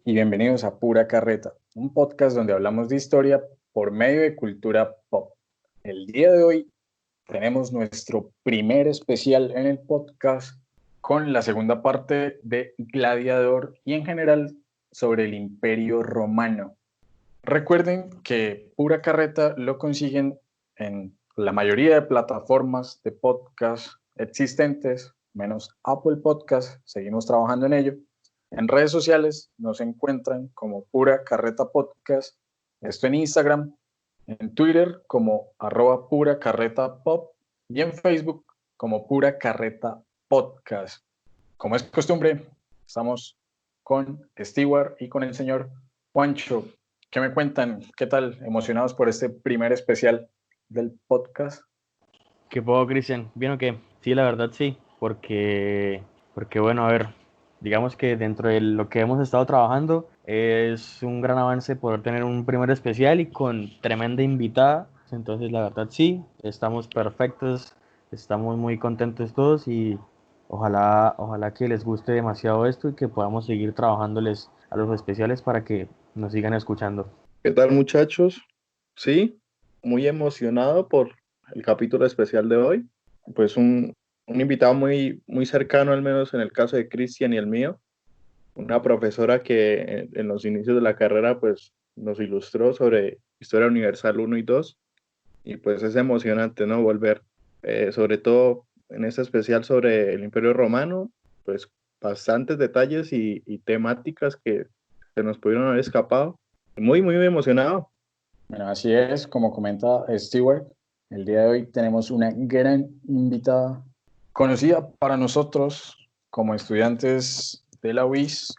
y bienvenidos a Pura Carreta, un podcast donde hablamos de historia por medio de cultura pop. El día de hoy tenemos nuestro primer especial en el podcast con la segunda parte de Gladiador y en general sobre el Imperio Romano. Recuerden que Pura Carreta lo consiguen en la mayoría de plataformas de podcast existentes, menos Apple Podcast, seguimos trabajando en ello. En redes sociales nos encuentran como Pura Carreta Podcast, esto en Instagram, en Twitter como @puracarretapop y en Facebook como Pura Carreta Podcast. Como es costumbre, estamos con Stewart y con el señor Juancho. ¿Qué me cuentan? ¿Qué tal? ¿Emocionados por este primer especial del podcast? ¿Qué puedo, Cristian? ¿Bien o qué? Sí, la verdad sí, porque bueno, a ver, digamos que dentro de lo que hemos estado trabajando es un gran avance poder tener un primer especial y con tremenda invitada. Entonces, la verdad sí, estamos perfectos, estamos muy contentos todos y ojalá que les guste demasiado esto y que podamos seguir trabajándoles a los especiales para que nos sigan escuchando. ¿Qué tal, muchachos? Sí, muy emocionado por el capítulo especial de hoy. Pues un invitado muy cercano, al menos en el caso de Cristian y el mío, una profesora que en los inicios de la carrera pues nos ilustró sobre Historia Universal 1 y 2 y pues es emocionante, ¿no? Volver, sobre todo en este especial sobre el Imperio Romano, pues bastantes detalles y temáticas que se nos pudieron haber escapado. Muy emocionado. Bueno, así es, como comenta Stewart, el día de hoy tenemos una gran invitada, conocida para nosotros como estudiantes de la UIS,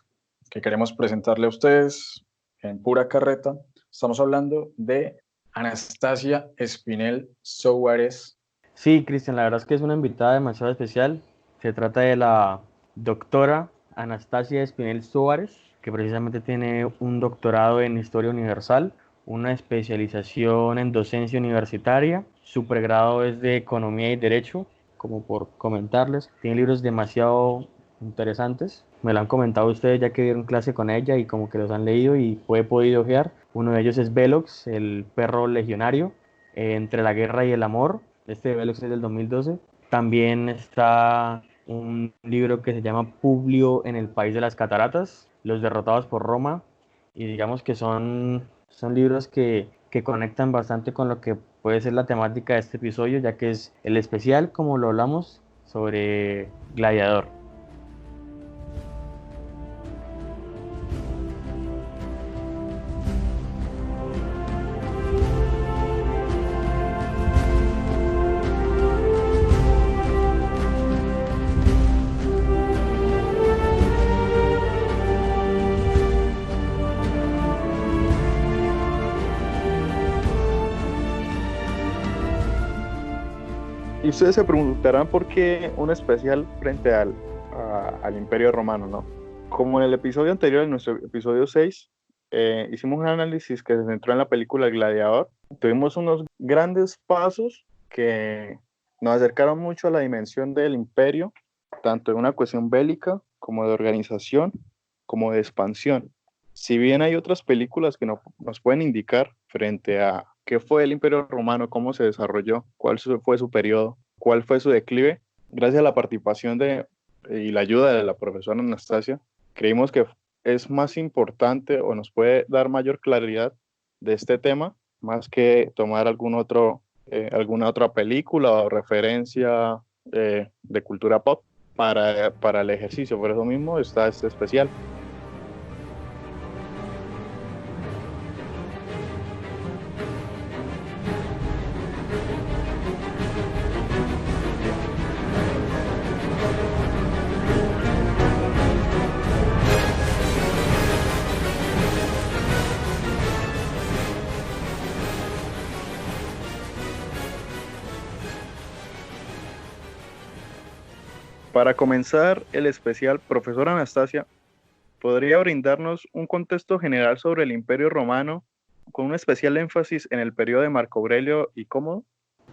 que queremos presentarle a ustedes en Pura Carreta. Estamos hablando de Anastasia Espinel Soares. Sí, Cristian, la verdad es que es una invitada demasiado especial. Se trata de la doctora Anastasia Espinel Suárez, que precisamente tiene un doctorado en Historia Universal, una especialización en docencia universitaria. Su pregrado es de Economía y Derecho, como por comentarles. Tiene libros demasiado interesantes. Me lo han comentado ustedes ya que dieron clase con ella y como que los han leído y he podido ojear. Uno de ellos es Velox, el perro legionario, entre la guerra y el amor. Este de Velox es del 2012. También está un libro que se llama Publio en el país de las cataratas, los derrotados por Roma. Y digamos que son libros que conectan bastante con lo que puede ser la temática de este episodio, ya que es el especial, como lo hablamos, sobre Gladiador. Y ustedes se preguntarán por qué un especial frente al Imperio Romano, ¿no? Como en el episodio anterior, en nuestro episodio 6, hicimos un análisis que se centró en la película El Gladiador. Tuvimos unos grandes pasos que nos acercaron mucho a la dimensión del imperio, tanto en una cuestión bélica como de organización, como de expansión. Si bien hay otras películas que nos pueden indicar frente a qué fue el Imperio Romano, cómo se desarrolló, fue su periodo, cuál fue su declive, gracias a la participación y la ayuda de la profesora Anastasia, creímos que es más importante o nos puede dar mayor claridad de este tema, más que tomar alguna otra película o referencia de cultura pop para el ejercicio. Por eso mismo está este especial. Para comenzar el especial, profesora Anastasia, ¿podría brindarnos un contexto general sobre el Imperio Romano, con un especial énfasis en el periodo de Marco Aurelio y Cómodo?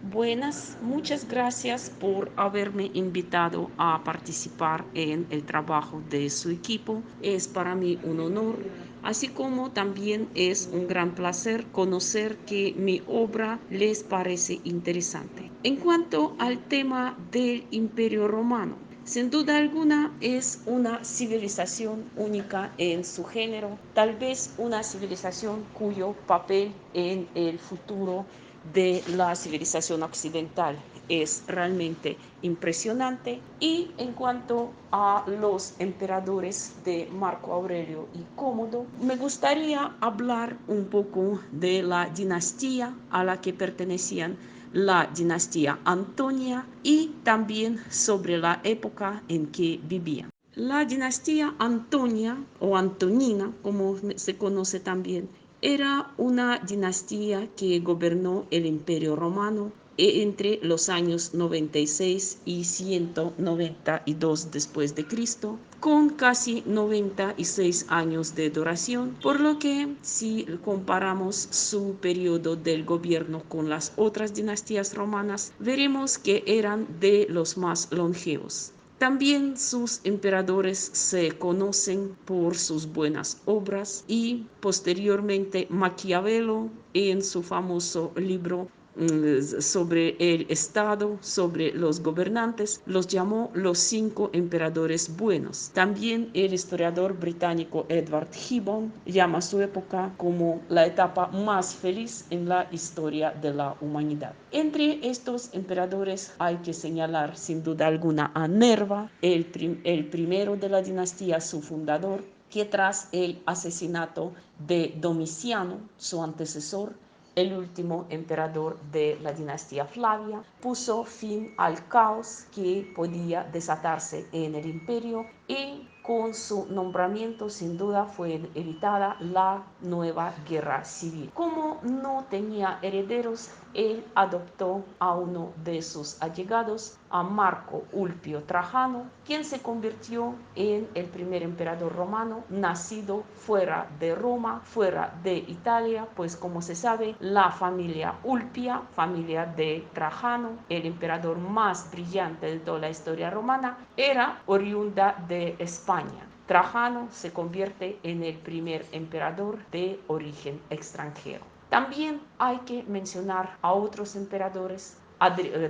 Buenas, muchas gracias por haberme invitado a participar en el trabajo de su equipo. Es para mí un honor así como también es un gran placer conocer que mi obra les parece interesante. En cuanto al tema del Imperio Romano, sin duda alguna es una civilización única en su género, tal vez una civilización cuyo papel en el futuro de la civilización occidental es realmente impresionante. Y en cuanto a los emperadores de Marco Aurelio y Cómodo, me gustaría hablar un poco de la dinastía a la que pertenecían, la dinastía Antonia, y también sobre la época en que vivían. La dinastía Antonia o Antonina, como se conoce también, era una dinastía que gobernó el Imperio Romano entre los años 96 y 192 después de Cristo, con casi 96 años de duración, por lo que si comparamos su periodo del gobierno con las otras dinastías romanas, veremos que eran de los más longevos. También sus emperadores se conocen por sus buenas obras y posteriormente Maquiavelo en su famoso libro sobre el Estado, sobre los gobernantes, los llamó los 5 emperadores buenos. También el historiador británico Edward Gibbon llama su época como la etapa más feliz en la historia de la humanidad. Entre estos emperadores hay que señalar sin duda alguna a Nerva, el primero de la dinastía, su fundador, que tras el asesinato de Domiciano, su antecesor, el último emperador de la dinastía Flavia, puso fin al caos que podía desatarse en el imperio, y con su nombramiento sin duda fue evitada la nueva guerra civil. Como no tenía herederos, él adoptó a uno de sus allegados, a Marco Ulpio Trajano, quien se convirtió en el primer emperador romano nacido fuera de Roma, fuera de Italia, pues como se sabe, la familia Ulpia, familia de Trajano, el emperador más brillante de toda la historia romana, era oriunda de España. Trajano se convierte en el primer emperador de origen extranjero. También hay que mencionar a otros emperadores.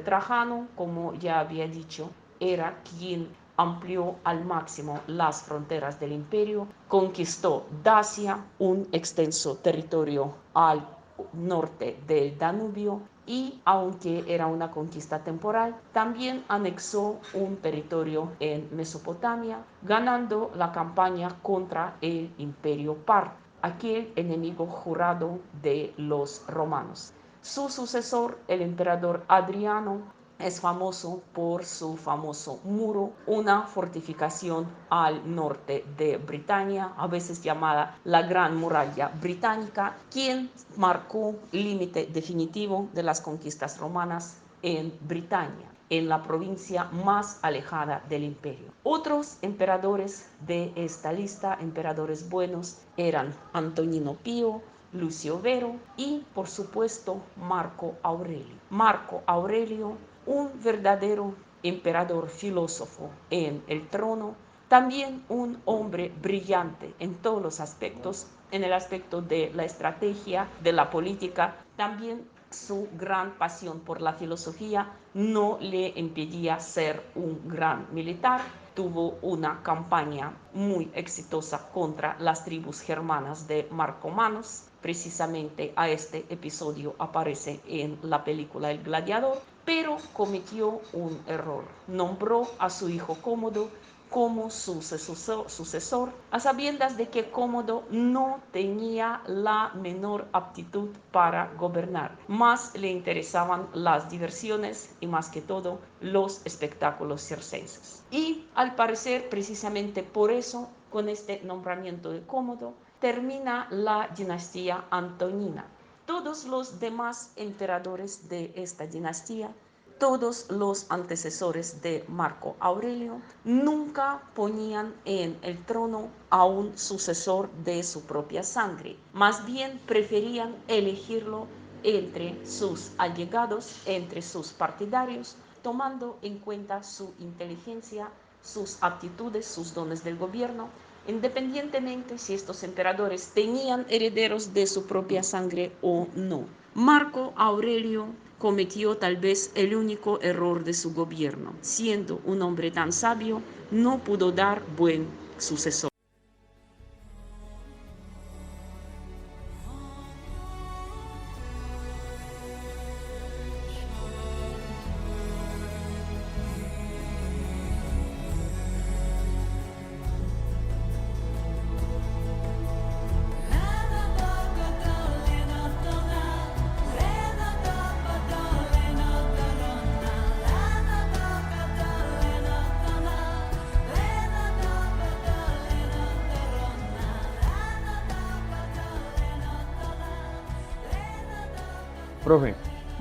Trajano, como ya había dicho, era quien amplió al máximo las fronteras del imperio, conquistó Dacia, un extenso territorio al norte del Danubio, y aunque era una conquista temporal, también anexó un territorio en Mesopotamia, ganando la campaña contra el Imperio Parto, aquel enemigo jurado de los romanos. Su sucesor, el emperador Adriano, es famoso por su famoso muro, una fortificación al norte de Britania, a veces llamada la Gran Muralla Británica, quien marcó el límite definitivo de las conquistas romanas en Britania, en la provincia más alejada del imperio. Otros emperadores de esta lista, emperadores buenos, eran Antonino Pío, Lucio Vero y, por supuesto, Marco Aurelio. Marco Aurelio, un verdadero emperador filósofo en el trono, también un hombre brillante en todos los aspectos, en el aspecto de la estrategia, de la política, también su gran pasión por la filosofía no le impedía ser un gran militar. Tuvo una campaña muy exitosa contra las tribus germanas de Marcomanos. Precisamente a este episodio aparece en la película El Gladiador, pero cometió un error. Nombró a su hijo Cómodo como sucesor, a sabiendas de que Cómodo no tenía la menor aptitud para gobernar. Más le interesaban las diversiones y, más que todo, los espectáculos circenses. Y al parecer, precisamente por eso, con este nombramiento de Cómodo, termina la dinastía Antonina. Todos los demás emperadores de esta dinastía, todos los antecesores de Marco Aurelio, nunca ponían en el trono a un sucesor de su propia sangre. Más bien preferían elegirlo entre sus allegados, entre sus partidarios, tomando en cuenta su inteligencia, sus aptitudes, sus dones del gobierno, independientemente si estos emperadores tenían herederos de su propia sangre o no. Marco Aurelio cometió tal vez el único error de su gobierno. Siendo un hombre tan sabio, no pudo dar buen sucesor. Profe,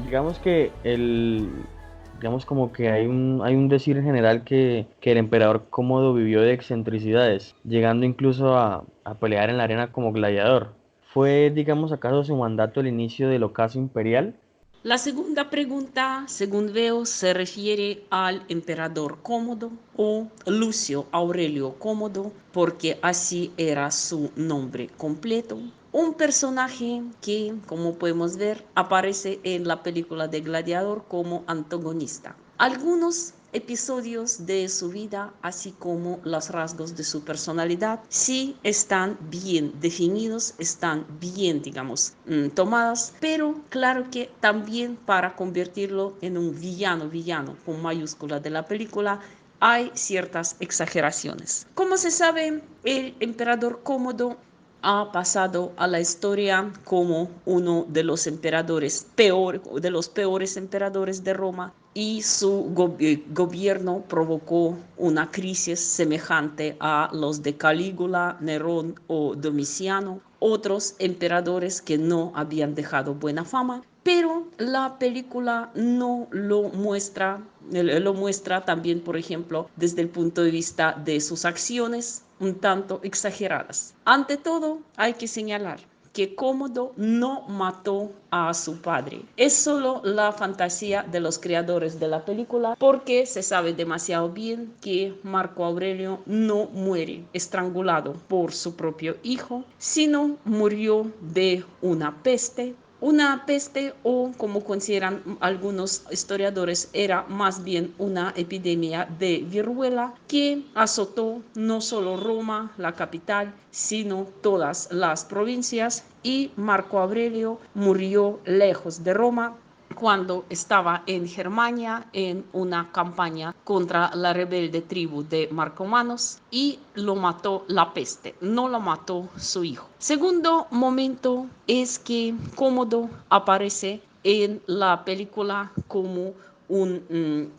digamos que digamos como que hay un decir general que el emperador Cómodo vivió de excentricidades, llegando incluso a pelear en la arena como gladiador. ¿Fue, digamos, acaso su mandato el inicio del ocaso imperial? La segunda pregunta, según veo, se refiere al emperador Cómodo o Lucio Aurelio Cómodo, porque así era su nombre completo. Un personaje que, como podemos ver, aparece en la película de Gladiador como antagonista. Algunos episodios de su vida, así como los rasgos de su personalidad, sí están bien definidos, están bien, digamos, tomadas, pero claro que también para convertirlo en un villano con mayúscula de la película, hay ciertas exageraciones. Como se sabe, el emperador Cómodo ha pasado a la historia como uno de los emperadores de los peores emperadores de Roma, y su gobierno provocó una crisis semejante a los de Calígula, Nerón o Domiciano, otros emperadores que no habían dejado buena fama. Pero la película no lo muestra también, por ejemplo, desde el punto de vista de sus acciones un tanto exageradas. Ante todo, hay que señalar que Cómodo no mató a su padre. Es solo la fantasía de los creadores de la película, porque se sabe demasiado bien que Marco Aurelio no muere estrangulado por su propio hijo, sino murió de una peste. Una peste, o como consideran algunos historiadores, era más bien una epidemia de viruela que azotó no solo Roma, la capital, sino todas las provincias, y Marco Aurelio murió lejos de Roma cuando estaba en Germania en una campaña contra la rebelde tribu de marcomanos, y lo mató la peste, no lo mató su hijo. Segundo momento es que Cómodo aparece en la película como un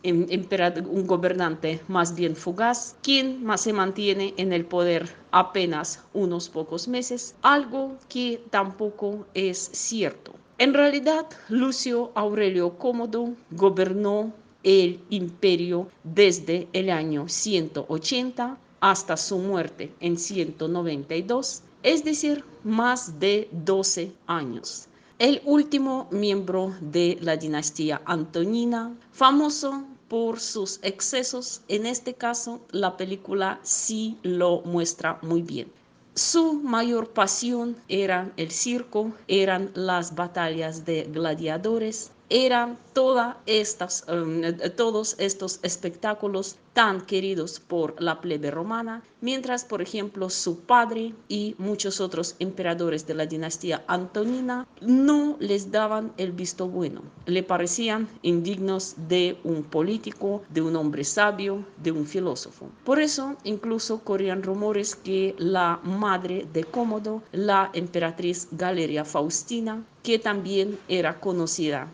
gobernante más bien fugaz, quien más se mantiene en el poder apenas unos pocos meses, algo que tampoco es cierto. En realidad, Lucio Aurelio Cómodo gobernó el imperio desde el año 180 hasta su muerte en 192, es decir, más de 12 años. El último miembro de la dinastía antonina, famoso por sus excesos. En este caso, la película sí lo muestra muy bien. Su mayor pasión era el circo, eran las batallas de gladiadores, eran todos estos espectáculos tan queridos por la plebe romana, mientras, por ejemplo, su padre y muchos otros emperadores de la dinastía antonina no les daban el visto bueno, le parecían indignos de un político, de un hombre sabio, de un filósofo. Por eso, incluso corrían rumores que la madre de Cómodo, la emperatriz Galeria Faustina, que también era conocida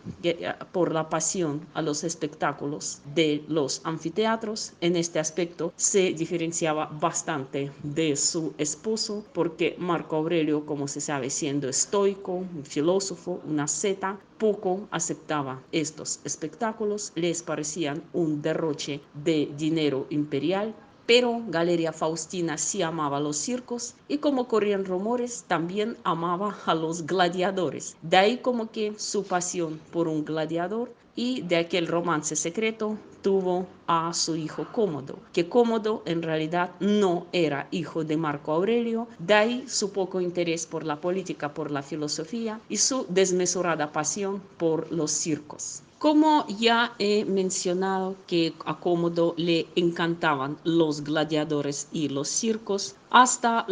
por la pasión a los espectáculos de los anfiteatros, en este aspecto se diferenciaba bastante de su esposo, porque Marco Aurelio, como se sabe, siendo estoico, un filósofo, una asceta, poco aceptaba estos espectáculos, les parecían un derroche de dinero imperial. Pero Galeria Faustina sí amaba los circos, y como corrían rumores, también amaba a los gladiadores. De ahí como que su pasión por un gladiador y de aquel romance secreto tuvo a su hijo Cómodo, que Cómodo en realidad no era hijo de Marco Aurelio, de ahí su poco interés por la política, por la filosofía y su desmesurada pasión por los circos. Como ya he mencionado que a Cómodo le encantaban los gladiadores y los circos, hasta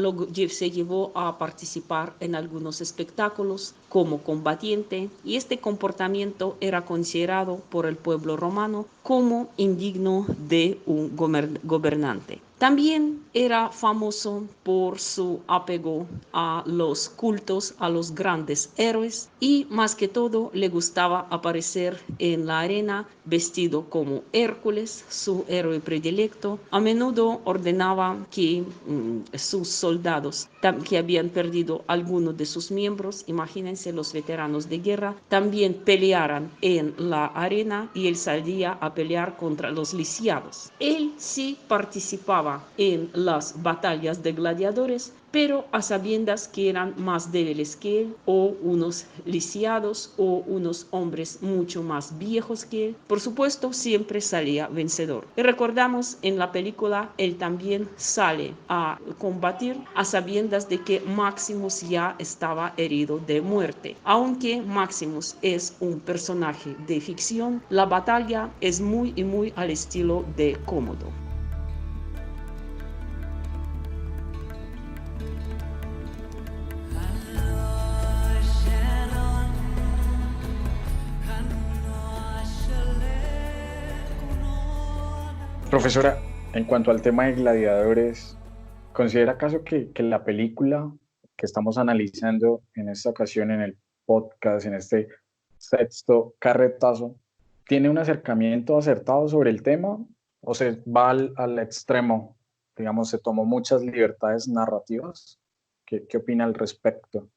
se llevó a participar en algunos espectáculos como combatiente, y este comportamiento era considerado por el pueblo romano como indigno de un gobernante. También era famoso por su apego a los cultos, a los grandes héroes, y más que todo le gustaba aparecer en la arena vestido como Hércules, su héroe predilecto. A menudo ordenaba que sus soldados que habían perdido algunos de sus miembros, imagínense los veteranos de guerra, también pelearan en la arena, y él salía a pelear contra los lisiados. Él sí participaba en las batallas de gladiadores, pero a sabiendas que eran más débiles que él, o unos lisiados, o unos hombres mucho más viejos que él. Por supuesto, siempre salía vencedor. Y recordamos en la película, él también sale a combatir a sabiendas de que Maximus ya estaba herido de muerte. Aunque Maximus es un personaje de ficción, la batalla es muy al estilo de Cómodo. Profesora, en cuanto al tema de gladiadores, ¿considera acaso que la película que estamos analizando en esta ocasión en el podcast, en este sexto carretazo, tiene un acercamiento acertado sobre el tema o se va al extremo? Digamos, se tomó muchas libertades narrativas. ¿Qué opina al respecto?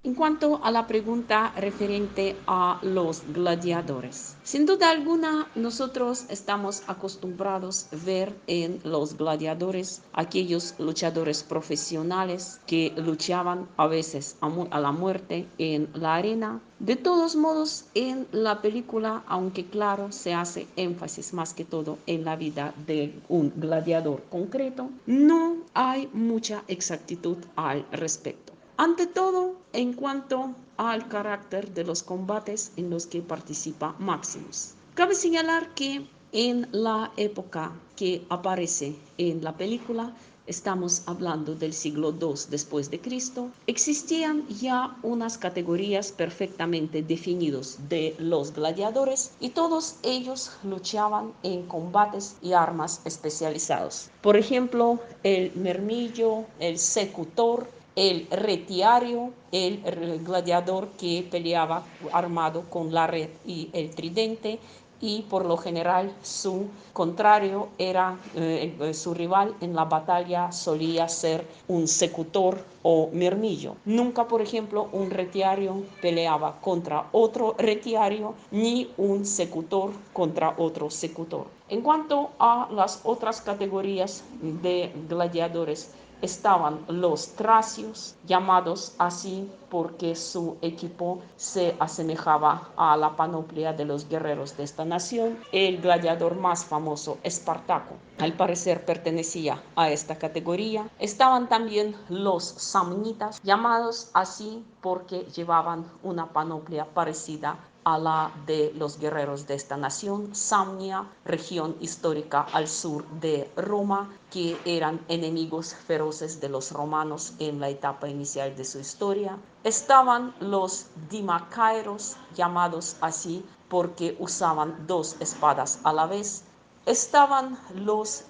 En cuanto a la pregunta referente a los gladiadores, sin duda alguna nosotros estamos acostumbrados a ver en los gladiadores aquellos luchadores profesionales que luchaban a veces a la muerte en la arena. De todos modos, en la película, aunque claro, se hace énfasis más que todo en la vida de un gladiador concreto, no hay mucha exactitud al respecto. Ante todo, en cuanto al carácter de los combates en los que participa Maximus. Cabe señalar que en la época que aparece en la película, estamos hablando del siglo II después de Cristo, existían ya unas categorías perfectamente definidas de los gladiadores, y todos ellos luchaban en combates y armas especializados. Por ejemplo, el mermillo, el secutor, el retiario, el gladiador que peleaba armado con la red y el tridente, y por lo general su contrario era su rival en la batalla solía ser un secutor o mermillo. Nunca, por ejemplo, un retiario peleaba contra otro retiario, ni un secutor contra otro secutor. En cuanto a las otras categorías de gladiadores, estaban los tracios, llamados así porque su equipo se asemejaba a la panoplia de los guerreros de esta nación. El gladiador más famoso, Espartaco, al parecer pertenecía a esta categoría. Estaban también los samnitas, llamados así porque llevaban una panoplia parecida a la de los guerreros de esta nación. Samnia, región histórica al sur de Roma, que eran enemigos feroces de los romanos en la etapa inicial de su historia. Estaban los dimacaeros, llamados así porque usaban dos espadas a la vez. Estaban los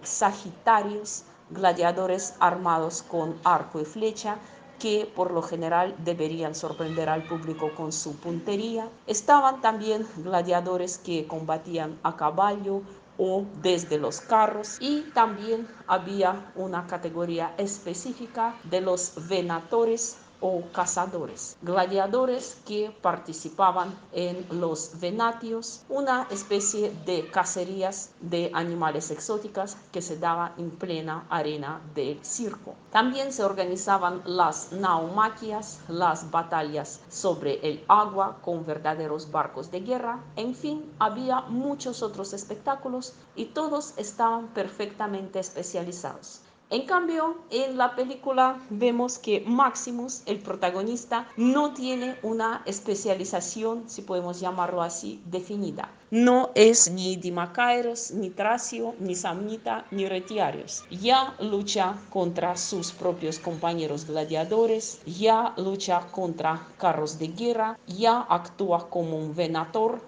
sagitarios, gladiadores armados con arco y flecha, que por lo general deberían sorprender al público con su puntería. Estaban también gladiadores que combatían a caballo o desde los carros, y también había una categoría específica de los venatores o cazadores, gladiadores que participaban en los venatios, una especie de cacerías de animales exóticos que se daba en plena arena del circo. También se organizaban las naumaquias, las batallas sobre el agua con verdaderos barcos de guerra. En fin, había muchos otros espectáculos y todos estaban perfectamente especializados. En cambio, en la película vemos que Maximus, el protagonista, no tiene una especialización, si podemos llamarlo así, definida. No es ni Dimacairos, ni Tracio, ni Samnita, ni Retiarios. Ya lucha contra sus propios compañeros gladiadores, ya lucha contra carros de guerra, ya actúa como un venator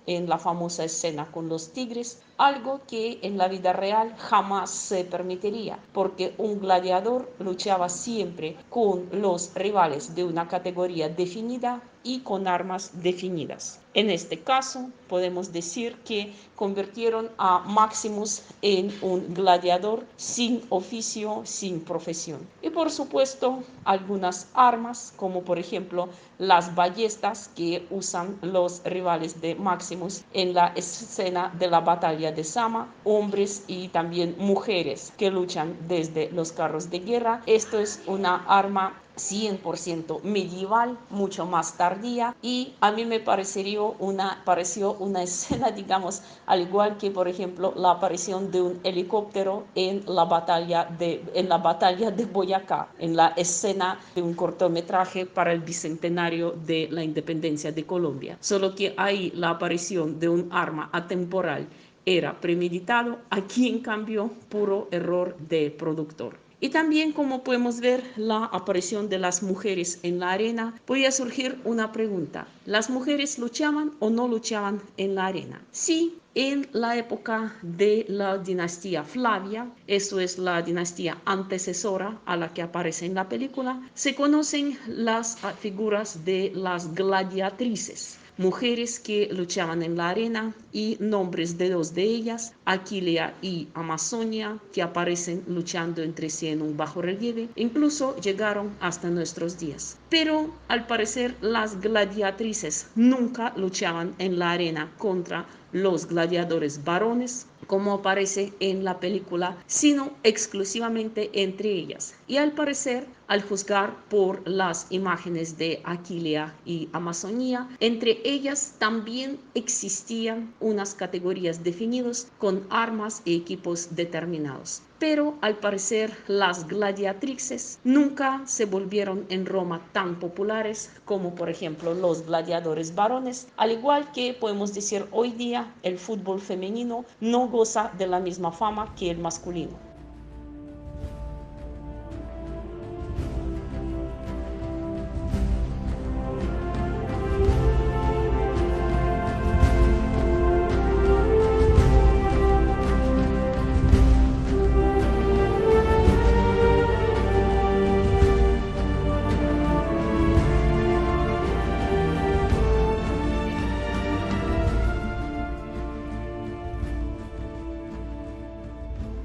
en la famosa escena con los tigres, algo que en la vida real jamás se permitiría, porque un gladiador luchaba siempre con los rivales de una categoría definida y con armas definidas. En este caso, podemos decir que convirtieron a Maximus en un gladiador sin oficio, sin profesión. Y por supuesto, algunas armas, como por ejemplo las ballestas que usan los rivales de Maximus en la escena de la batalla de Sama, hombres y también mujeres que luchan desde los carros de guerra. Esto es una arma 100% medieval, mucho más tardía, y a mí me pareció una escena, digamos, al igual que por ejemplo la aparición de un helicóptero en la batalla de Boyacá, en la escena de un cortometraje para el bicentenario de la independencia de Colombia, solo que ahí la aparición de un arma atemporal era premeditado, aquí en cambio puro error de productor. Y también, como podemos ver, la aparición de las mujeres en la arena, podía surgir una pregunta: ¿las mujeres luchaban o no luchaban en la arena? Sí, en la época de la dinastía Flavia, eso es la dinastía antecesora a la que aparece en la película, se conocen las figuras de las gladiatrices, mujeres que luchaban en la arena, y nombres de dos de ellas, Aquilea y Amazonia, que aparecen luchando entre sí en un bajo relieve, incluso llegaron hasta nuestros días. Pero al parecer las gladiatrices nunca luchaban en la arena contra los gladiadores varones, como aparece en la película, sino exclusivamente entre ellas. Y al parecer, al juzgar por las imágenes de Aquilea y Amazonía, entre ellas también existían unas categorías definidas con armas y equipos determinados. Pero al parecer las gladiatrices nunca se volvieron en Roma tan populares como por ejemplo los gladiadores varones, al igual que podemos decir hoy día el fútbol femenino no goza de la misma fama que el masculino.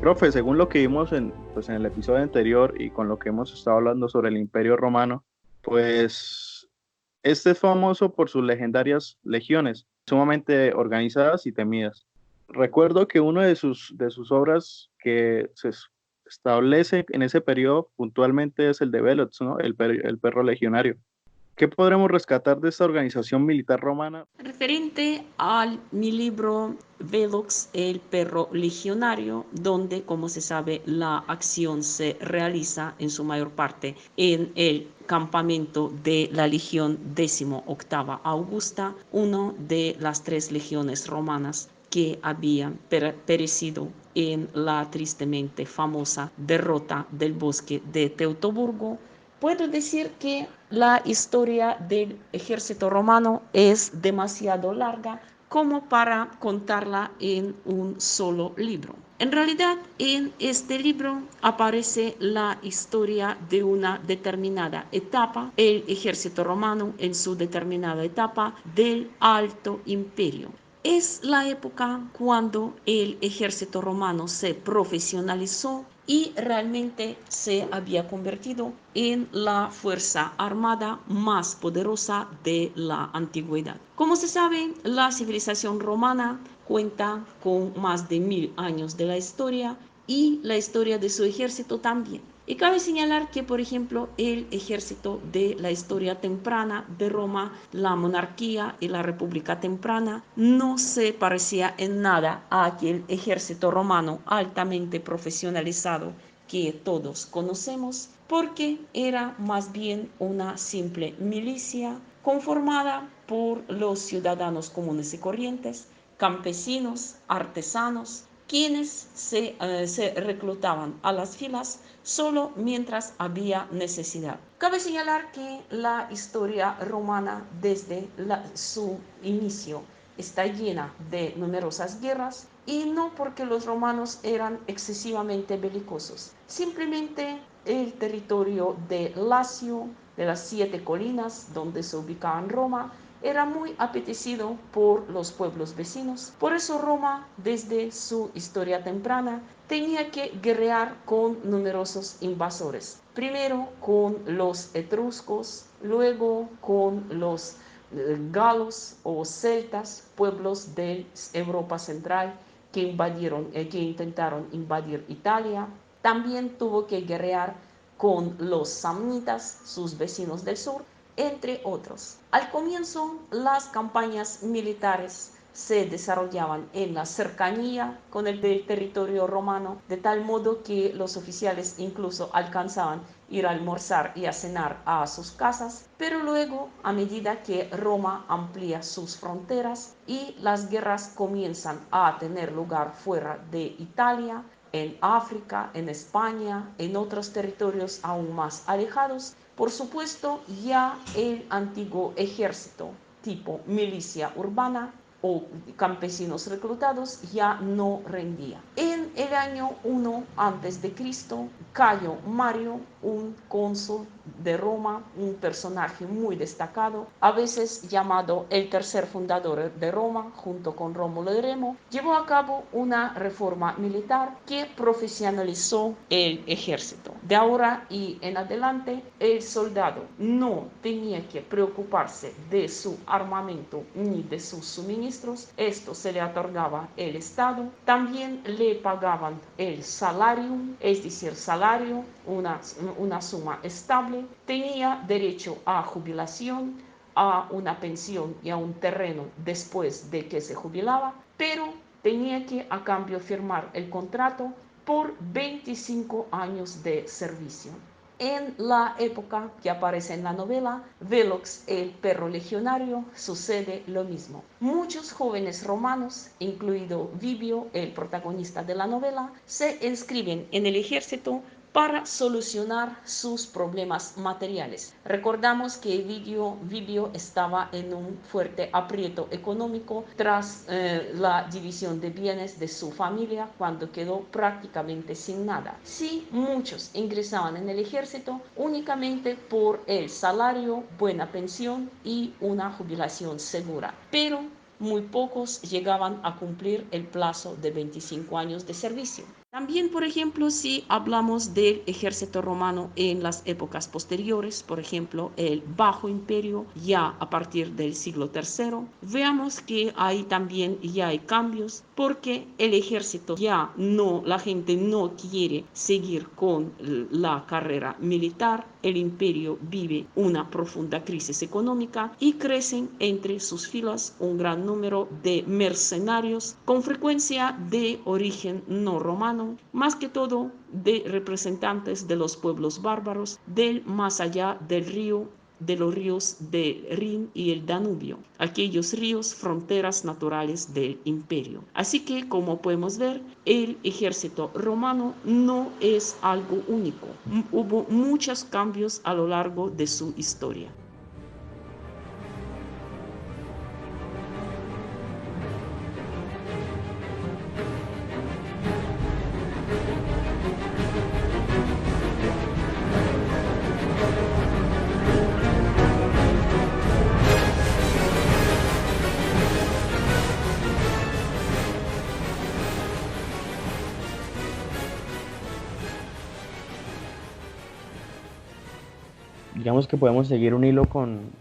Profe, según lo que vimos pues en el episodio anterior y con lo que hemos estado hablando sobre el Imperio Romano, pues este es famoso por sus legendarias legiones, sumamente organizadas y temidas. Recuerdo que una de sus obras que se establece en ese periodo puntualmente es el de Velox, ¿no? El perro legionario. ¿Qué podremos rescatar de esta organización militar romana? Referente a mi libro Velox, el perro legionario, donde, como se sabe, la acción se realiza en su mayor parte en el campamento de la Legión 18ª Augusta, una de las 3 legiones romanas que habían perecido en la tristemente famosa derrota del bosque de Teutoburgo. Puedo decir que la historia del ejército romano es demasiado larga como para contarla en un solo libro. En realidad, en este libro aparece la historia de una determinada etapa, el ejército romano en su determinada etapa del Alto Imperio. Es la época cuando el ejército romano se profesionalizó y realmente se había convertido en la fuerza armada más poderosa de la antigüedad. Como se sabe, la civilización romana cuenta con más de 1000 años de la historia y la historia de su ejército también. Y cabe señalar que, por ejemplo, el ejército de la historia temprana de Roma, la monarquía y la república temprana, no se parecía en nada a aquel ejército romano altamente profesionalizado que todos conocemos, porque era más bien una simple milicia conformada por los ciudadanos comunes y corrientes, campesinos, artesanos, quienes se reclutaban a las filas solo mientras había necesidad. Cabe señalar que la historia romana desde su inicio está llena de numerosas guerras, y no porque los romanos eran excesivamente belicosos, simplemente el territorio de Lacio, de las 7 colinas donde se ubicaba Roma, era muy apetecido por los pueblos vecinos. Por eso Roma, desde su historia temprana, tenía que guerrear con numerosos invasores. Primero con los etruscos, luego con los galos o celtas, pueblos de Europa Central que intentaron invadir Italia. También tuvo que guerrear con los samnitas, sus vecinos del sur, entre otros. Al comienzo, las campañas militares se desarrollaban en la cercanía con el territorio romano, de tal modo que los oficiales incluso alcanzaban ir a almorzar y a cenar a sus casas, pero luego, a medida que Roma amplía sus fronteras y las guerras comienzan a tener lugar fuera de Italia, en África, en España, en otros territorios aún más alejados, por supuesto, ya el antiguo ejército tipo milicia urbana o campesinos reclutados ya no rendía. En el año 1 a.C., Cayo Mario, un cónsul de Roma, un personaje muy destacado, a veces llamado el tercer fundador de Roma, junto con Rómulo y Remo, llevó a cabo una reforma militar que profesionalizó el ejército. De ahora y en adelante, el soldado no tenía que preocuparse de su armamento ni de sus suministros. Esto se le otorgaba el Estado. También le pagaban el salarium, es decir, salario, una suma estable. Tenía derecho a jubilación, a una pensión y a un terreno después de que se jubilaba, pero tenía que a cambio firmar el contrato por 25 años de servicio. En la época que aparece en la novela, Velox, el perro legionario, sucede lo mismo. Muchos jóvenes romanos, incluido Vibio, el protagonista de la novela, se inscriben en el ejército para solucionar sus problemas materiales. Recordamos que Vibio estaba en un fuerte aprieto económico tras la división de bienes de su familia, cuando quedó prácticamente sin nada. Sí, muchos ingresaban en el ejército únicamente por el salario, buena pensión y una jubilación segura, pero muy pocos llegaban a cumplir el plazo de 25 años de servicio. También, por ejemplo, si hablamos del ejército romano en las épocas posteriores, por ejemplo, el Bajo Imperio, ya a partir del siglo III, veamos que ahí también ya hay cambios, porque el ejército ya no, la gente no quiere seguir con la carrera militar. El imperio vive una profunda crisis económica y crecen entre sus filas un gran número de mercenarios, con frecuencia de origen no romano, más que todo de representantes de los pueblos bárbaros del más allá del río, de los ríos del Rin y el Danubio, aquellos ríos fronteras naturales del imperio. Así que, como podemos ver, el ejército romano no es algo único. Hubo muchos cambios a lo largo de su historia. digamos que podemos seguir un hilo con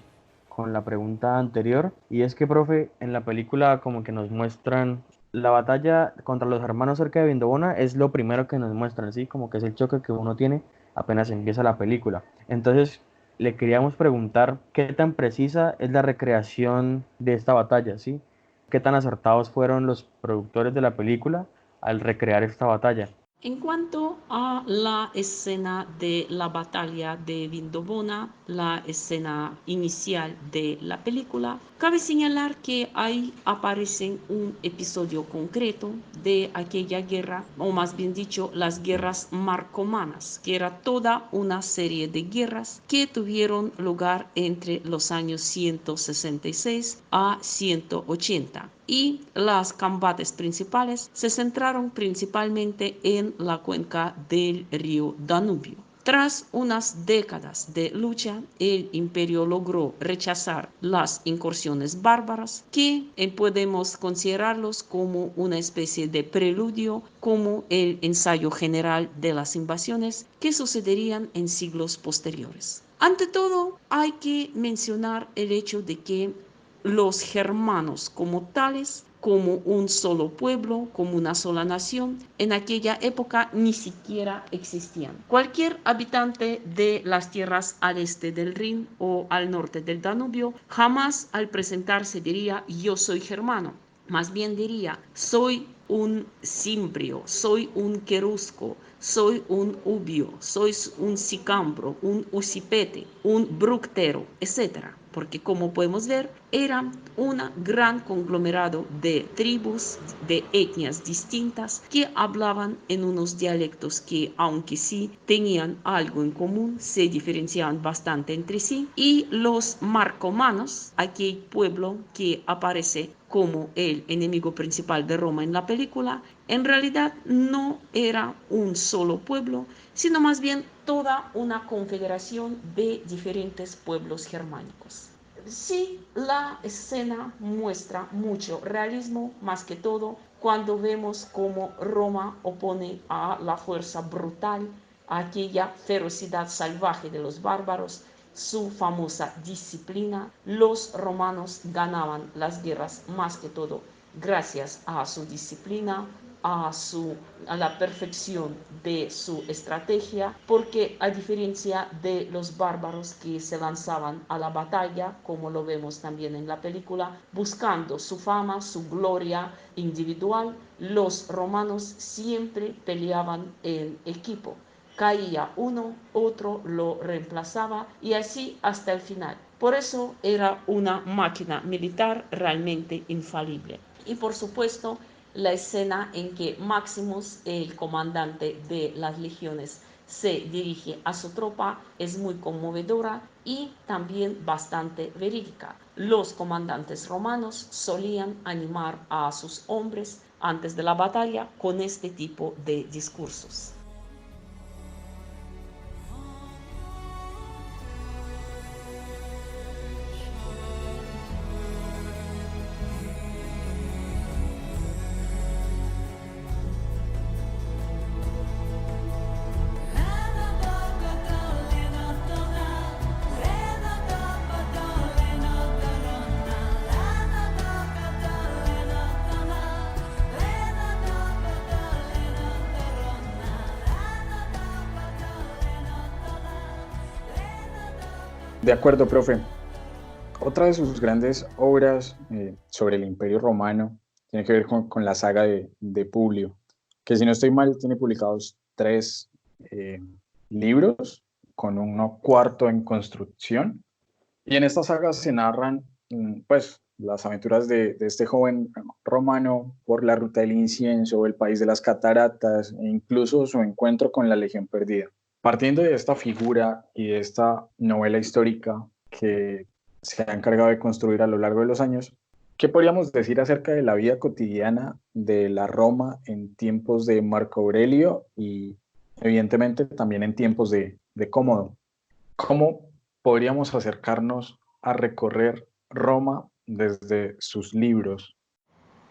la pregunta anterior, y es que, profe, en la película como que nos muestran la batalla contra los hermanos cerca de Vindobona, es lo primero que nos muestran, ¿sí? Como que es el choque que uno tiene apenas empieza la película. Entonces, le queríamos preguntar qué tan precisa es la recreación de esta batalla, ¿sí? ¿Qué tan acertados fueron los productores de la película al recrear esta batalla? En cuanto a la escena de la batalla de Vindobona, la escena inicial de la película, cabe señalar que ahí aparece un episodio concreto de aquella guerra, o más bien dicho, las guerras marcomanas, que era toda una serie de guerras que tuvieron lugar entre los años 166 a 180. Y los combates principales se centraron principalmente en la cuenca del río Danubio. Tras unas décadas de lucha, el imperio logró rechazar las incursiones bárbaras, que podemos considerarlos como una especie de preludio, como el ensayo general de las invasiones que sucederían en siglos posteriores. Ante todo, hay que mencionar el hecho de que los germanos como tales, como un solo pueblo, como una sola nación, en aquella época ni siquiera existían. Cualquier habitante de las tierras al este del Rin o al norte del Danubio jamás al presentarse diría yo soy germano. Más bien diría soy un cimbrio, soy un querusco, soy un ubio, soy un sicambro, un usipete, un bructero, etc. Porque como podemos ver, era un gran conglomerado de tribus, de etnias distintas que hablaban en unos dialectos que, aunque sí tenían algo en común, se diferenciaban bastante entre sí. Y los marcomanos, aquel pueblo que aparece como el enemigo principal de Roma en la película, en realidad no era un solo pueblo, sino más bien toda una confederación de diferentes pueblos germánicos. Sí, la escena muestra mucho realismo, más que todo cuando vemos cómo Roma opone a la fuerza brutal, a aquella ferocidad salvaje de los bárbaros, su famosa disciplina. Los romanos ganaban las guerras más que todo gracias a su disciplina, a la perfección de su estrategia, porque a diferencia de los bárbaros que se lanzaban a la batalla, como lo vemos también en la película, buscando su fama, su gloria individual, los romanos siempre peleaban en equipo. Caía uno, otro lo reemplazaba y así hasta el final. Por eso era una máquina militar realmente infalible. Y por supuesto, la escena en que Maximus, el comandante de las legiones, se dirige a su tropa es muy conmovedora y también bastante verídica. Los comandantes romanos solían animar a sus hombres antes de la batalla con este tipo de discursos. De acuerdo, profe. Otra de sus grandes obras sobre el Imperio Romano tiene que ver con la saga de Publio, que si no estoy mal tiene publicados 3 libros con uno cuarto en construcción. Y en esta saga se narran pues, las aventuras de este joven romano por la ruta del incienso, el país de las cataratas e incluso su encuentro con la Legión Perdida. Partiendo de esta figura y de esta novela histórica que se ha encargado de construir a lo largo de los años, ¿qué podríamos decir acerca de la vida cotidiana de la Roma en tiempos de Marco Aurelio y evidentemente también en tiempos de Cómodo? ¿Cómo podríamos acercarnos a recorrer Roma desde sus libros?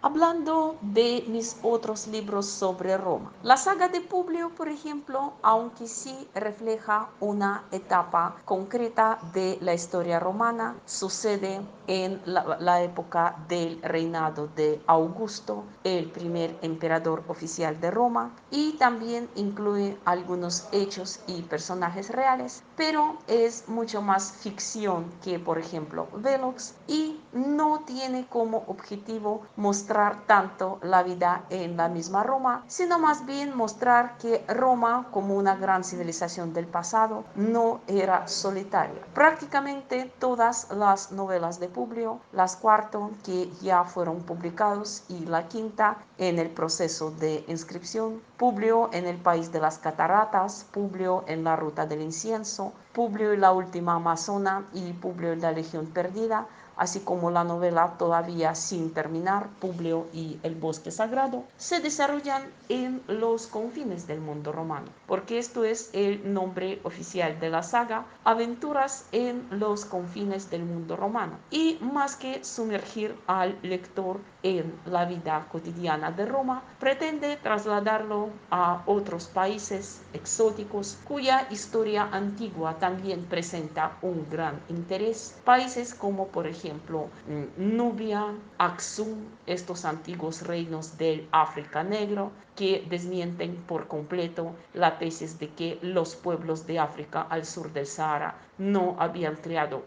Hablando de mis otros libros sobre Roma, la saga de Publio, por ejemplo, aunque sí refleja una etapa concreta de la historia romana, sucede en la época del reinado de Augusto, el primer emperador oficial de Roma, y también incluye algunos hechos y personajes reales, pero es mucho más ficción que, por ejemplo, Velox, y no tiene como objetivo mostrar tanto la vida en la misma Roma, sino más bien mostrar que Roma, como una gran civilización del pasado, no era solitaria. Prácticamente todas las novelas de Publio, las cuatro que ya fueron publicados y la quinta en el proceso de inscripción, Publio en el país de las cataratas, Publio en la ruta del incienso, Publio y la última amazona y Publio y la legión perdida, así como la novela todavía sin terminar, Publio y el bosque sagrado, se desarrollan en los confines del mundo romano, porque esto es el nombre oficial de la saga, Aventuras en los confines del mundo romano. Y más que sumergir al lector en la vida cotidiana de Roma, pretende trasladarlo a otros países exóticos cuya historia antigua también presenta un gran interés. Países como por ejemplo Nubia, Aksum, estos antiguos reinos del África Negro, que desmienten por completo la tesis de que los pueblos de África al sur del Sahara no habían creado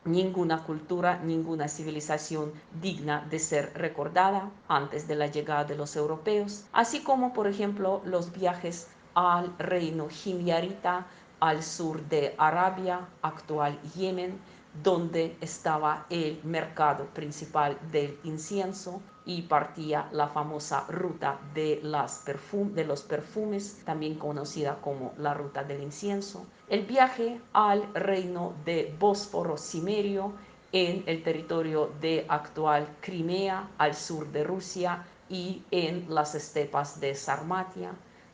ninguna cultura, ninguna civilización digna de ser recordada antes de la llegada de los europeos, así como por ejemplo los viajes al reino himyarita al sur de Arabia, actual Yemen, donde estaba el mercado principal del incienso y partía la famosa ruta de los perfumes, también conocida como la ruta del incienso. El viaje al reino de Bósforo Cimerio en el territorio de actual Crimea, al sur de Rusia y en las estepas de Sarmatia.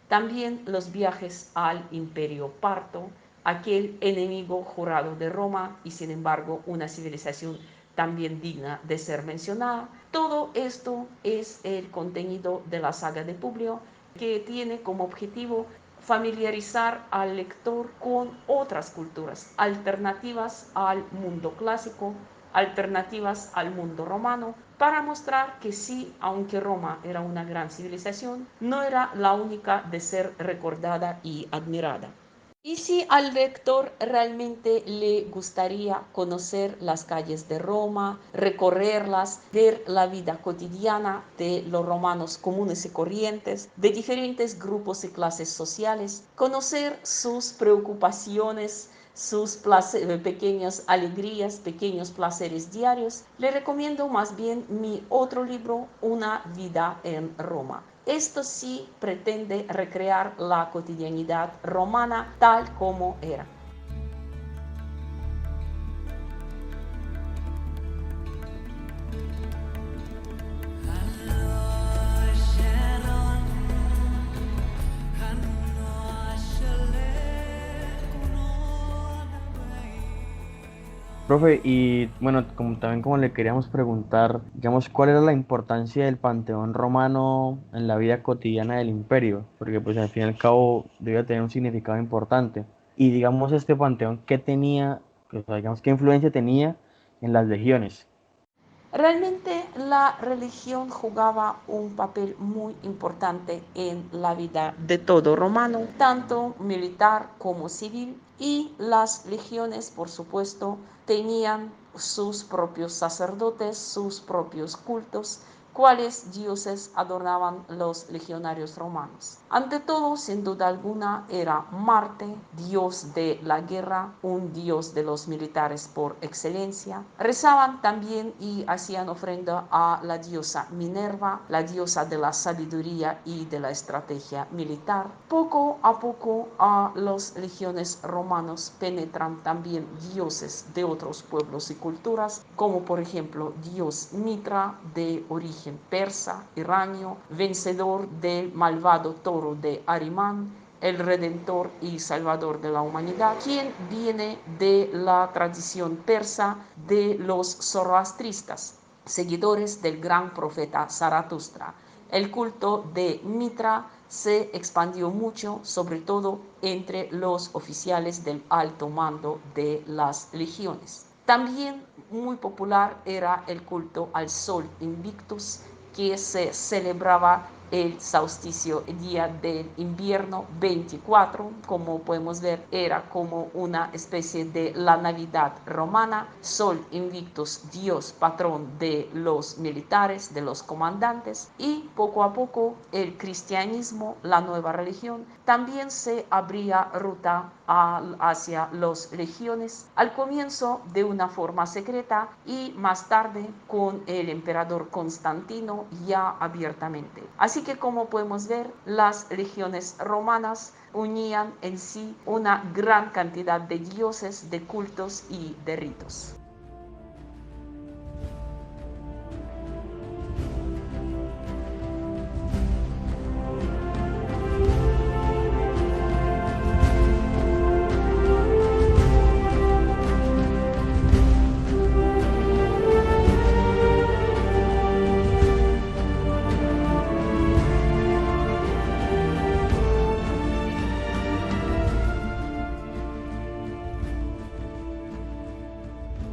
También los viajes al Imperio Parto, aquel enemigo jurado de Roma y sin embargo una civilización también digna de ser mencionada. Todo esto es el contenido de la saga de Publio, que tiene como objetivo familiarizar al lector con otras culturas alternativas al mundo clásico, alternativas al mundo romano, para mostrar que sí, aunque Roma era una gran civilización, no era la única de ser recordada y admirada. Y si al lector realmente le gustaría conocer las calles de Roma, recorrerlas, ver la vida cotidiana de los romanos comunes y corrientes, de diferentes grupos y clases sociales, conocer sus preocupaciones, sus pequeñas alegrías, pequeños placeres diarios, le recomiendo más bien mi otro libro, Una vida en Roma. Esto sí pretende recrear la cotidianidad romana tal como era. Profe, y bueno, como le queríamos preguntar, digamos, ¿cuál era la importancia del Panteón romano en la vida cotidiana del imperio? Porque pues al fin y al cabo debía tener un significado importante. Y digamos, este panteón, ¿qué tenía, o sea, digamos, qué influencia tenía en las legiones? Realmente la religión jugaba un papel muy importante en la vida de todo romano, tanto militar como civil, y las legiones, por supuesto, tenían sus propios sacerdotes, sus propios cultos, cuáles dioses adornaban los legionarios romanos. Ante todo, sin duda alguna, era Marte, dios de la guerra, un dios de los militares por excelencia. Rezaban también y hacían ofrenda a la diosa Minerva, la diosa de la sabiduría y de la estrategia militar. Poco a poco a los legiones romanos penetran también dioses de otros pueblos y culturas, como por ejemplo dios Mitra, de origen persa, iranio, vencedor del malvado toro de Arimán, el redentor y salvador de la humanidad, quien viene de la tradición persa de los zoroastristas. seguidores del gran profeta Zaratustra. El culto de Mitra se expandió mucho, sobre todo entre los oficiales del alto mando de las legiones. También muy popular era el culto al Sol Invictus, que se celebraba el solsticio, el día del invierno 24, como podemos ver, era como una especie de la Navidad romana. Sol Invictus, dios patrón de los militares, de los comandantes, y poco a poco el cristianismo, la nueva religión, también se abría ruta hacia las legiones, al comienzo de una forma secreta y más tarde con el emperador Constantino ya abiertamente. Así que, como podemos ver, las legiones romanas unían en sí una gran cantidad de dioses, de cultos y de ritos.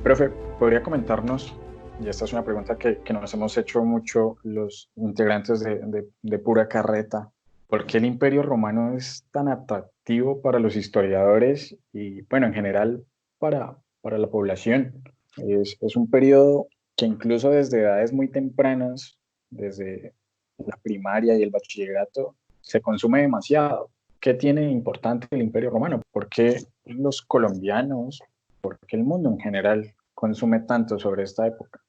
Profe, ¿podría comentarnos, y esta es una pregunta que nos hemos hecho mucho los integrantes de Pura Carreta, ¿por qué el Imperio Romano es tan atractivo para los historiadores y, bueno, en general para la población? Es un periodo que incluso desde edades muy tempranas, desde la primaria y el bachillerato, se consume demasiado. ¿Qué tiene importante el Imperio Romano? ¿Por qué los colombianos, por qué el mundo en general consume tanto sobre esta época?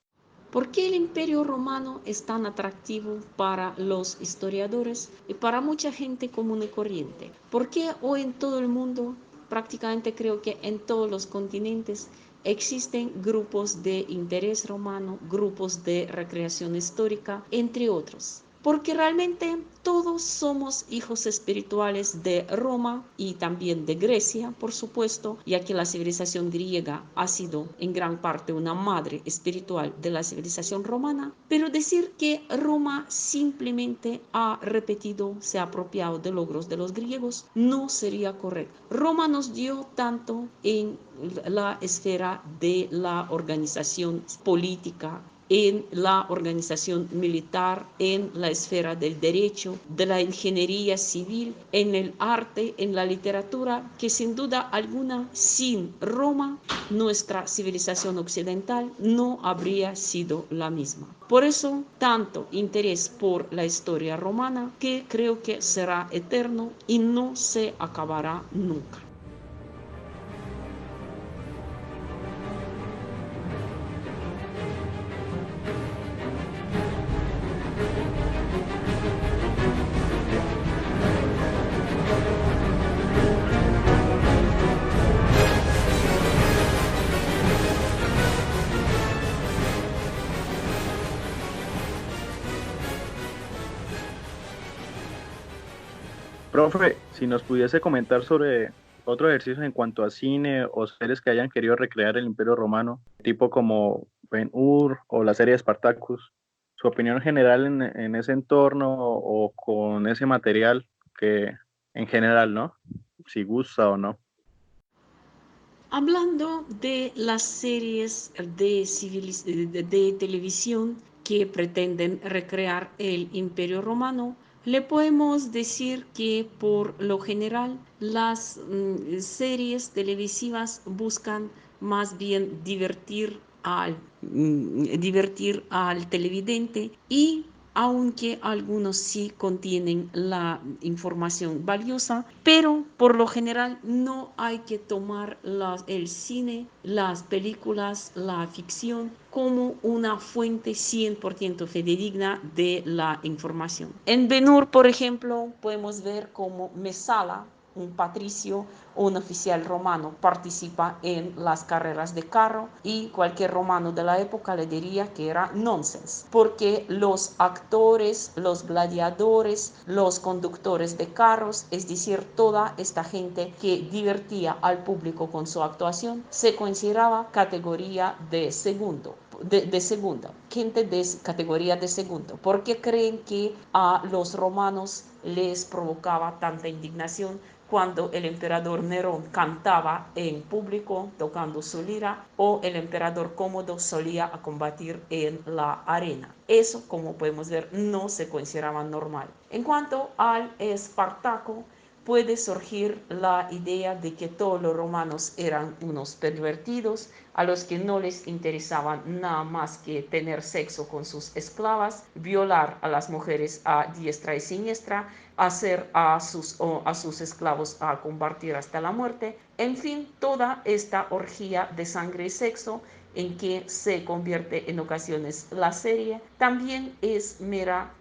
¿Por qué el Imperio Romano es tan atractivo para los historiadores y para mucha gente común y corriente? ¿Por qué hoy en todo el mundo, prácticamente creo que en todos los continentes, existen grupos de interés romano, grupos de recreación histórica, entre otros? Porque realmente todos somos hijos espirituales de Roma y también de Grecia, por supuesto, ya que la civilización griega ha sido en gran parte una madre espiritual de la civilización romana. Pero decir que Roma simplemente ha repetido, se ha apropiado de logros de los griegos, no sería correcto. Roma nos dio tanto en la esfera de la organización política, en la organización militar, en la esfera del derecho, de la ingeniería civil, en el arte, en la literatura, que sin duda alguna, sin Roma, nuestra civilización occidental no habría sido la misma. Por eso, tanto interés por la historia romana, que creo que será eterno y no se acabará nunca. Profe, si nos pudiese comentar sobre otros ejercicios en cuanto a cine o series que hayan querido recrear el Imperio Romano, tipo como Ben-Hur o la serie de Spartacus, su opinión general en ese entorno o con ese material que en general, ¿no? Si gusta o no. Hablando de las series de televisión que pretenden recrear el Imperio Romano, le podemos decir que por lo general las series televisivas buscan más bien divertir al televidente, y aunque algunos sí contienen la información valiosa, pero por lo general no hay que tomar el cine, las películas, la ficción como una fuente 100% fidedigna de la información. En Ben-Hur, por ejemplo, podemos ver cómo Mesala, un patricio o un oficial romano, participa en las carreras de carro, y cualquier romano de la época le diría que era nonsense, porque los actores, los gladiadores, los conductores de carros, es decir, toda esta gente que divertía al público con su actuación, se consideraba categoría de segundo. de segundo, gente de categoría de segundo, porque creen que a los romanos les provocaba tanta indignación cuando el emperador Nerón cantaba en público tocando su lira o el emperador Cómodo solía a combatir en la arena. Eso, como podemos ver, no se consideraba normal. En cuanto al Espartaco, puede surgir la idea de que todos los romanos eran unos pervertidos, a los que no les interesaba nada más que tener sexo con sus esclavas, violar a las mujeres a diestra y siniestra, hacer a sus esclavos a combatir hasta la muerte, en fin, toda esta orgía de sangre y sexo en que se convierte en ocasiones la serie, también es mera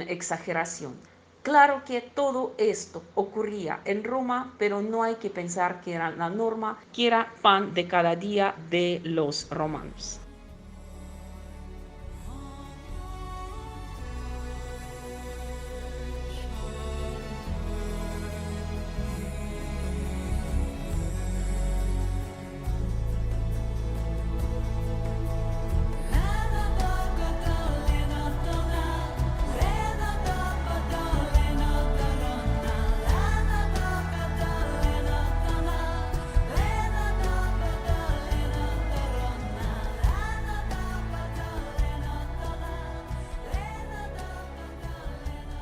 exageración. Claro que todo esto ocurría en Roma, pero no hay que pensar que era la norma, que era pan de cada día de los romanos.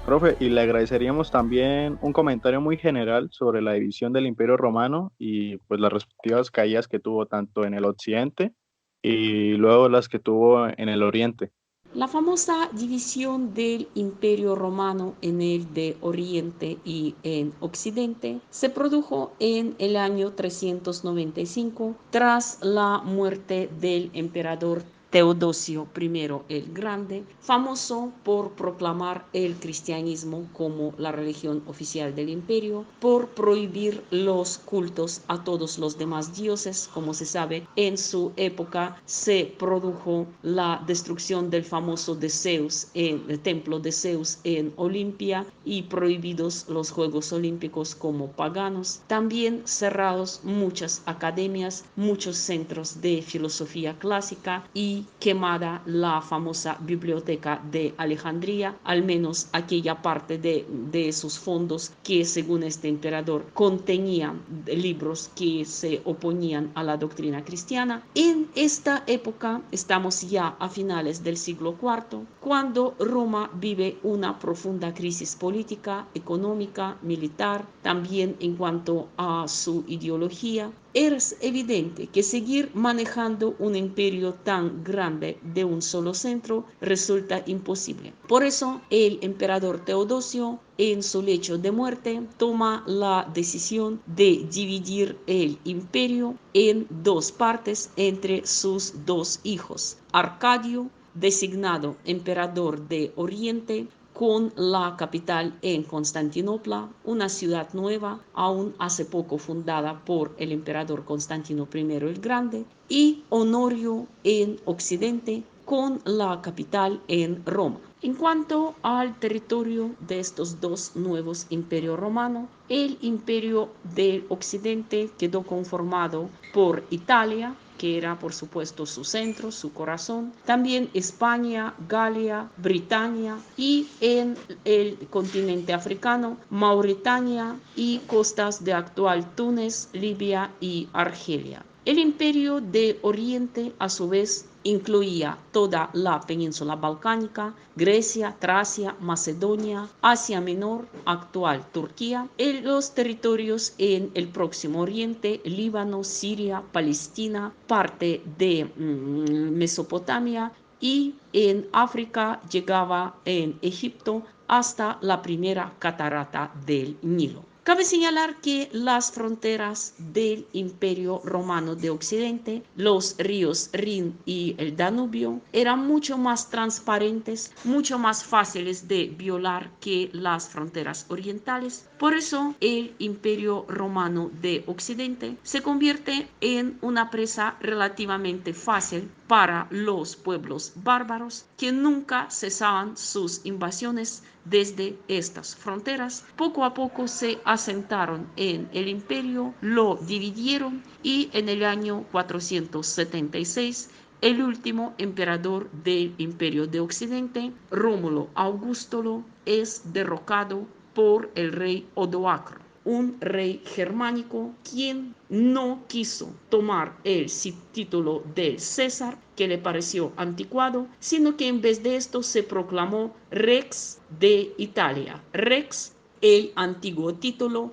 Profe, y le agradeceríamos también un comentario muy general sobre la división del Imperio Romano y pues las respectivas caídas que tuvo tanto en el occidente y luego las que tuvo en el oriente. La famosa división del Imperio Romano en el de Oriente y en Occidente se produjo en el año 395 tras la muerte del emperador Teodosio I el Grande, famoso por proclamar el cristianismo como la religión oficial del imperio, por prohibir los cultos a todos los demás dioses. Como se sabe, en su época se produjo la destrucción del famoso de Zeus, el templo de Zeus en Olimpia, y prohibidos los Juegos Olímpicos como paganos. También cerrados muchas academias, muchos centros de filosofía clásica y quemada la famosa biblioteca de Alejandría, al menos aquella parte de sus fondos que según este emperador contenían libros que se oponían a la doctrina cristiana. En esta época estamos ya a finales del siglo IV, cuando Roma vive una profunda crisis política, económica, militar, también en cuanto a su ideología. Es evidente que seguir manejando un imperio tan grande de un solo centro resulta imposible. Por eso el emperador Teodosio, en su lecho de muerte, toma la decisión de dividir el imperio en dos partes entre sus dos hijos. Arcadio, designado emperador de Oriente, con la capital en Constantinopla, una ciudad nueva, aún hace poco fundada por el emperador Constantino I el Grande, y Honorio en Occidente, con la capital en Roma. En cuanto al territorio de estos dos nuevos imperios romanos, el imperio del Occidente quedó conformado por Italia, que era por supuesto su centro, su corazón, también España, Galia, Britania y en el continente africano, Mauritania y costas de actual Túnez, Libia y Argelia. El imperio de Oriente, a su vez, incluía toda la península balcánica, Grecia, Tracia, Macedonia, Asia Menor, actual Turquía, los territorios en el Próximo Oriente, Líbano, Siria, Palestina, parte de Mesopotamia, y en África llegaba en Egipto hasta la primera catarata del Nilo. Cabe señalar que las fronteras del Imperio Romano de Occidente, los ríos Rin y el Danubio, eran mucho más transparentes, mucho más fáciles de violar que las fronteras orientales. Por eso, el Imperio Romano de Occidente se convierte en una presa relativamente fácil para los pueblos bárbaros que nunca cesaban sus invasiones desde estas fronteras. Poco a poco se asentaron en el imperio, lo dividieron y en el año 476 el último emperador del Imperio de Occidente, Rómulo Augustulo, es derrocado por el rey Odoacro, un rey germánico quien no quiso tomar el título de César, que le pareció anticuado, sino que en vez de esto se proclamó Rex de Italia. Rex, el antiguo título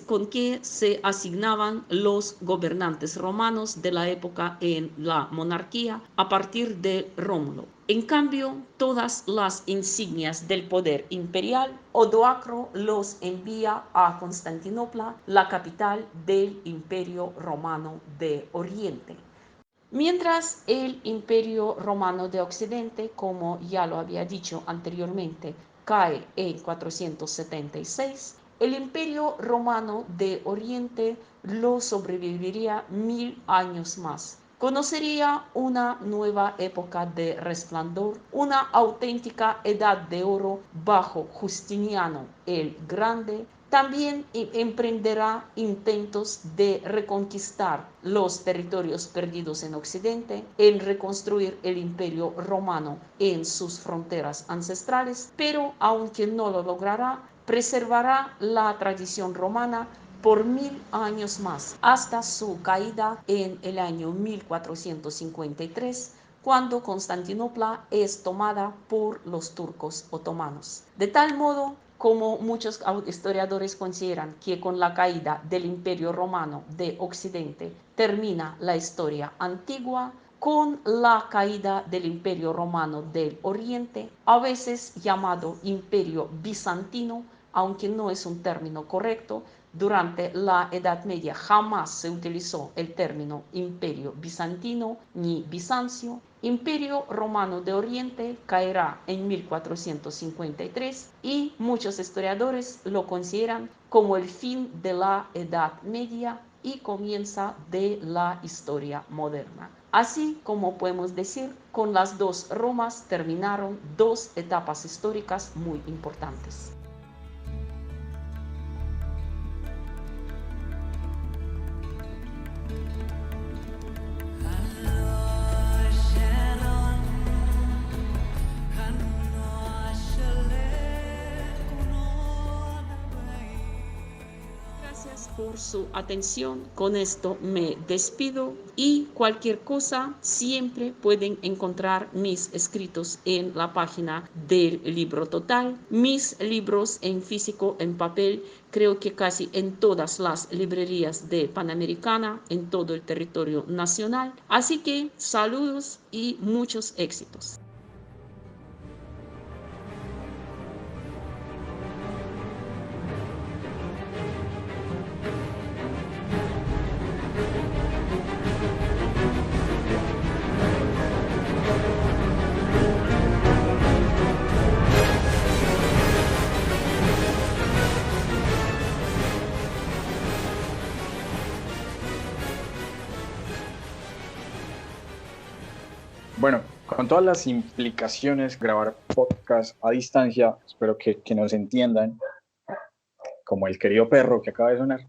con que se asignaban los gobernantes romanos de la época en la monarquía a partir de Rómulo. En cambio, todas las insignias del poder imperial, Odoacro los envía a Constantinopla, la capital del Imperio Romano de Oriente. Mientras el Imperio Romano de Occidente, como ya lo había dicho anteriormente, cae en 476, el Imperio Romano de Oriente lo sobreviviría 1000 años más. Conocería una nueva época de resplandor, una auténtica edad de oro bajo Justiniano el Grande. También emprenderá intentos de reconquistar los territorios perdidos en Occidente, en reconstruir el Imperio Romano en sus fronteras ancestrales, pero aunque no lo logrará, preservará la tradición romana por 1000 años más, hasta su caída en el año 1453, cuando Constantinopla es tomada por los turcos otomanos. De tal modo, como muchos historiadores consideran que con la caída del Imperio Romano de Occidente termina la historia antigua, con la caída del Imperio Romano del Oriente, a veces llamado Imperio Bizantino, aunque no es un término correcto. Durante la Edad Media jamás se utilizó el término Imperio Bizantino ni Bizancio. Imperio Romano de Oriente caerá en 1453 y muchos historiadores lo consideran como el fin de la Edad Media y comienza de la historia moderna. Así como podemos decir, con las dos Romas terminaron dos etapas históricas muy importantes. Por su atención. Con esto me despido y cualquier cosa siempre pueden encontrar mis escritos en la página del Libro Total, mis libros en físico, en papel, creo que casi en todas las librerías de Panamericana, en todo el territorio nacional. Así que saludos y muchos éxitos. Bueno, con todas las implicaciones, grabar podcast a distancia, espero que nos entiendan, como el querido perro que acaba de sonar.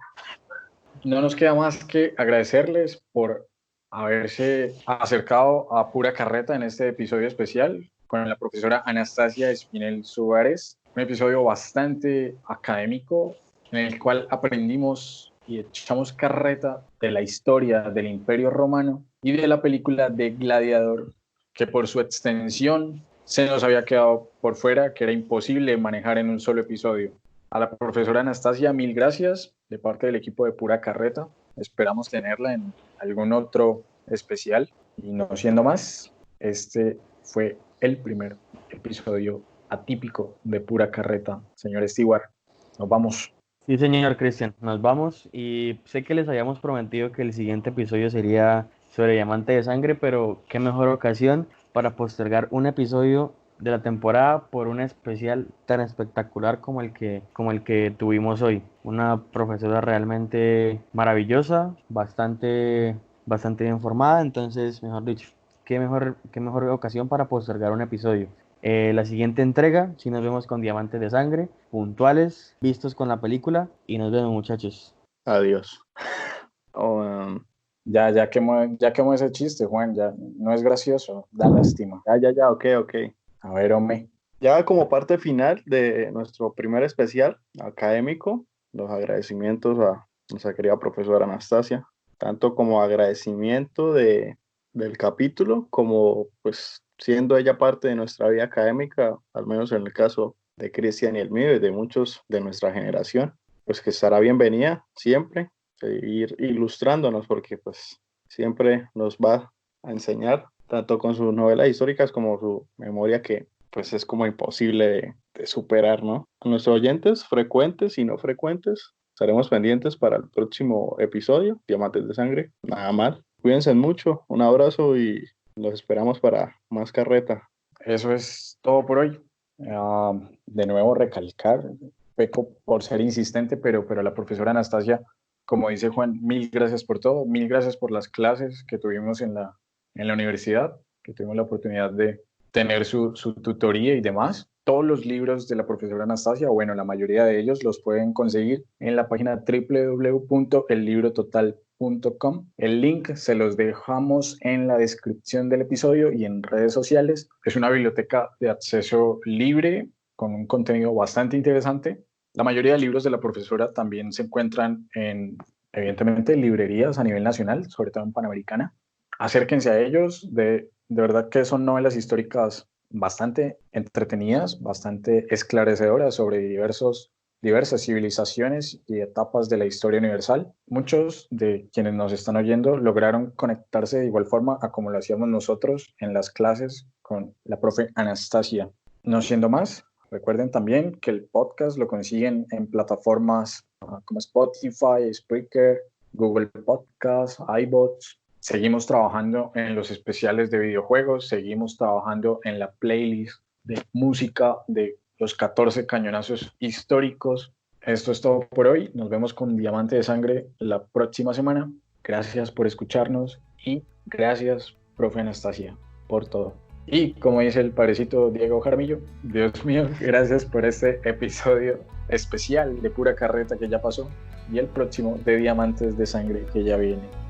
No nos queda más que agradecerles por haberse acercado a Pura Carreta en este episodio especial con la profesora Anastasia Espinel Suárez. Un episodio bastante académico en el cual aprendimos y echamos carreta de la historia del Imperio Romano y de la película de Gladiador, que por su extensión se nos había quedado por fuera, que era imposible manejar en un solo episodio. A la profesora Anastasia, mil gracias de parte del equipo de Pura Carreta. Esperamos tenerla en algún otro especial. Y no siendo más, este fue el primer episodio atípico de Pura Carreta. Señor Stewart, nos vamos. Sí, señor Cristian, nos vamos y sé que les habíamos prometido que el siguiente episodio sería sobre Diamante de Sangre, pero qué mejor ocasión para postergar un episodio de la temporada por un especial tan espectacular como el que tuvimos hoy. Una profesora realmente maravillosa, bastante bien formada, entonces, mejor dicho, qué mejor ocasión para postergar un episodio. La siguiente entrega, si nos vemos con Diamantes de Sangre, puntuales, vistos con la película, y nos vemos, muchachos. Adiós. Ya quemó ese chiste, Juan, ya no es gracioso, da lástima. Ok. A ver, hombre. Ya como parte final de nuestro primer especial académico, los agradecimientos a nuestra querida profesora Anastasia, tanto como agradecimiento del capítulo, como pues siendo ella parte de nuestra vida académica, al menos en el caso de Cristian y el mío y de muchos de nuestra generación, pues que estará bienvenida siempre, seguir ilustrándonos porque pues siempre nos va a enseñar, tanto con sus novelas históricas como su memoria que pues es como imposible de superar, ¿no? A nuestros oyentes, frecuentes y no frecuentes, estaremos pendientes para el próximo episodio, Diamantes de Sangre. Nada mal. Cuídense mucho, un abrazo y los esperamos para más carreta. Eso es todo por hoy. De nuevo recalcar, peco por ser insistente, pero la profesora Anastasia, como dice Juan, mil gracias por todo, mil gracias por las clases que tuvimos en la universidad, que tuvimos la oportunidad de tener su tutoría y demás. Todos los libros de la profesora Anastasia, bueno, la mayoría de ellos los pueden conseguir en la página www.ellibrototal.com. El link se los dejamos en la descripción del episodio y en redes sociales. Es una biblioteca de acceso libre con un contenido bastante interesante. La mayoría de libros de la profesora también se encuentran evidentemente, librerías a nivel nacional, sobre todo en Panamericana. Acérquense a ellos, de verdad que son novelas históricas bastante entretenidas, bastante esclarecedoras sobre diversas civilizaciones y etapas de la historia universal. Muchos de quienes nos están oyendo lograron conectarse de igual forma a como lo hacíamos nosotros en las clases con la profe Anastasia. No siendo más, recuerden también que el podcast lo consiguen en plataformas como Spotify, Spreaker, Google Podcasts, iBots. Seguimos trabajando en los especiales de videojuegos, seguimos trabajando en la playlist de música de los 14 cañonazos históricos. Esto es todo por hoy. Nos vemos con Diamante de Sangre la próxima semana. Gracias por escucharnos y gracias, profe Anastasia, por todo. Y como dice el padrecito Diego Jaramillo, Dios mío, gracias por este episodio especial de Pura Carreta que ya pasó y el próximo de Diamantes de Sangre que ya viene.